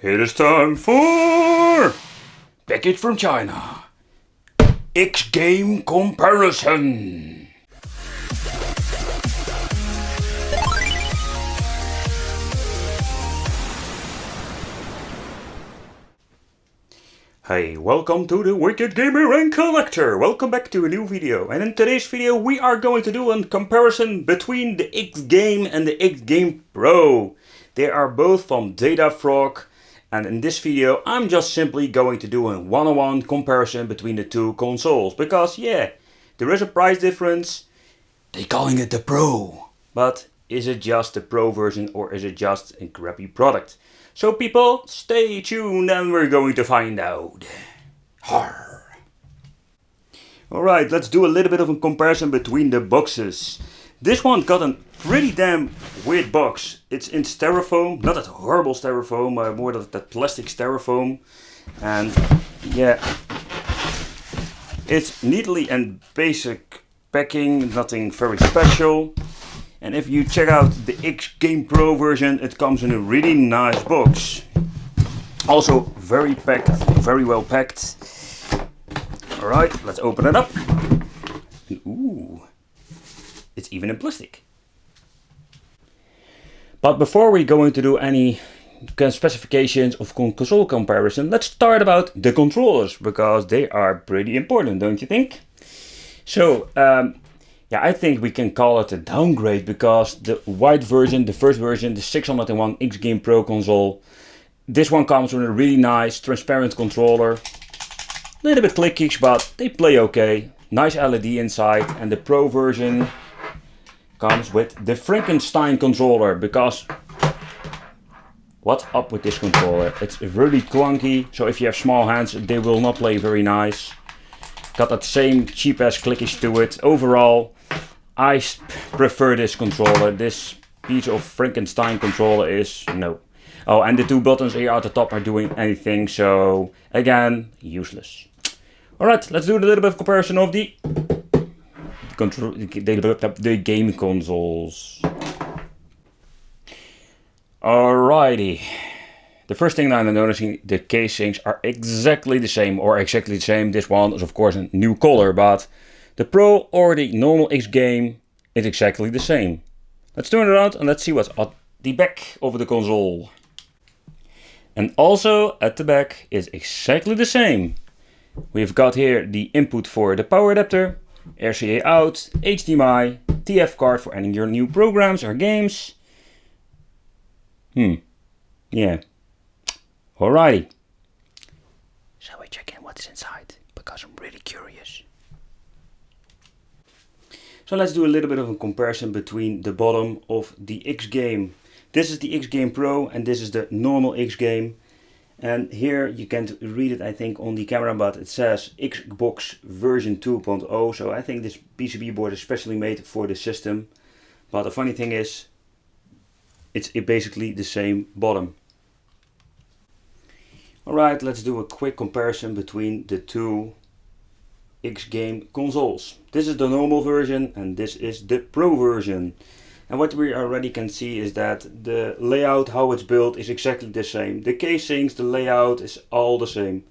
It is time for package from China. X-Game comparison. Hey, welcome to the Wicked Gamer and Collector. Welcome back to a new video. And in today's video we are going to do a comparison between the X-Game and the X-Game Pro. They are both from Datafrog. And in this video I'm just simply going to do a one-on-one comparison between the two consoles. Because yeah, there is a price difference. They're calling it the Pro. But is it just the Pro version or is it just a crappy product? So people, stay tuned and we're going to find out. Alright, let's do a little bit of a comparison between the boxes. This one got a pretty damn weird box. It's in styrofoam, not that horrible styrofoam, more that plastic styrofoam. And yeah, it's neatly and basic packing, nothing very special. And if you check out the X-Game Pro version, it comes in a really nice box. Also very packed, very well packed. Alright, let's open it up. Ooh, it's even in plastic. But before we go into do any specifications of console comparison, let's start about the controllers, because they are pretty important, don't you think? So, yeah, I think we can call it a downgrade, because the white version, the first version, the 601 X-Game Pro console, this one comes with a really nice transparent controller. A little bit clicky, but they play okay. Nice LED inside. And the Pro version comes with the Frankenstein controller, because what's up with this controller? It's really clunky, so if you have small hands they will not play very nice. Got that same cheap ass clickish to it. Overall, I prefer this controller. This piece of Frankenstein controller is no. Oh, and the two buttons here at the top are doing anything, so again, useless. Alright, let's do a little bit of comparison of the game consoles. Alrighty. The first thing that I'm noticing, the casings are exactly the same, or exactly the same. This one is of course a new color, but the Pro or the normal X-Game is exactly the same. Let's turn it around and let's see what's at the back of the console. And also at the back is exactly the same. We've got here the input for the power adapter, RCA out, HDMI, TF card for adding your new programs or games. Yeah. Alrighty. Shall we check in what's inside? Because I'm really curious. So let's do a little bit of a comparison between the bottom of the X-Game. This is the X-Game Pro and this is the normal X-Game. And here you can read it, I think, on the camera, but it says Xbox version 2.0. So I think this PCB board is specially made for the system. But the funny thing is, it's basically the same bottom. Alright, let's do a quick comparison between the two X-Game consoles. This is the normal version and this is the Pro version. And what we already can see is that the layout, how it's built, is exactly the same. The casings, the layout is all the same.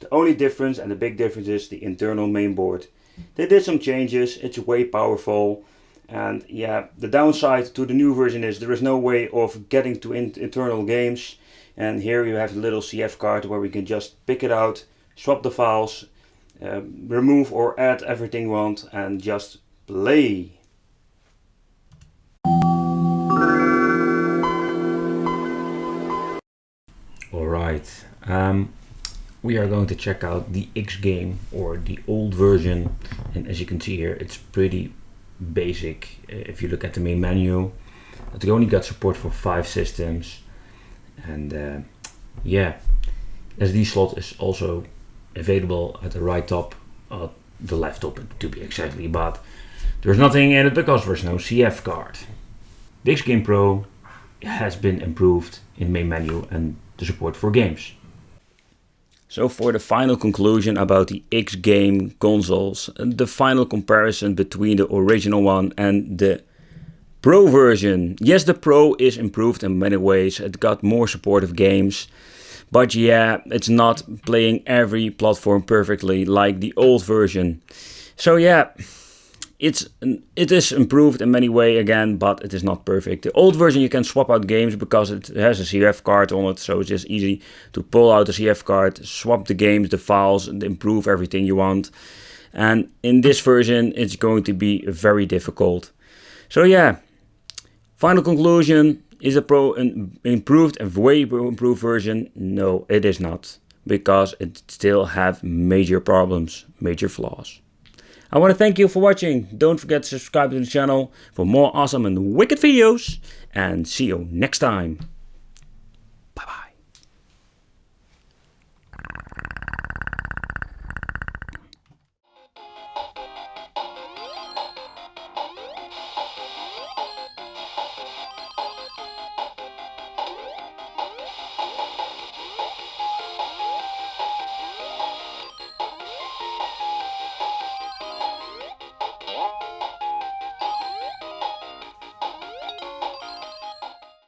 The only difference, and the big difference, is the internal mainboard. They did some changes, it's way powerful. And yeah, the downside to the new version is there is no way of getting to internal games. And here you have the little CF card where we can just pick it out, swap the files, remove or add everything you want and just play. Alright, we are going to check out the X-Game or the old version, and as you can see here it's pretty basic. If you look at the main menu, it only got support for 5 systems, and yeah, SD slot is also available at the right top, the left top to be exactly, but there's nothing in it because there's no CF card. The X-Game Pro has been improved in main menu and the support for games. So for the final conclusion about the X-Game consoles, the final comparison between the original one and the Pro version. Yes, the Pro is improved in many ways. It got more supportive games, But yeah, it's not playing every platform perfectly like the old version. So yeah, it is improved in many ways again, but it is not perfect. The old version you can swap out games because it has a CF card on it, so it's just easy to pull out the CF card, swap the games, the files, and improve everything you want. And in this version, it's going to be very difficult. So yeah, final conclusion, is a improved and way improved version? No, it is not, because it still have major problems, major flaws. I want to thank you for watching. Don't forget to subscribe to the channel for more awesome and wicked videos. And see you next time.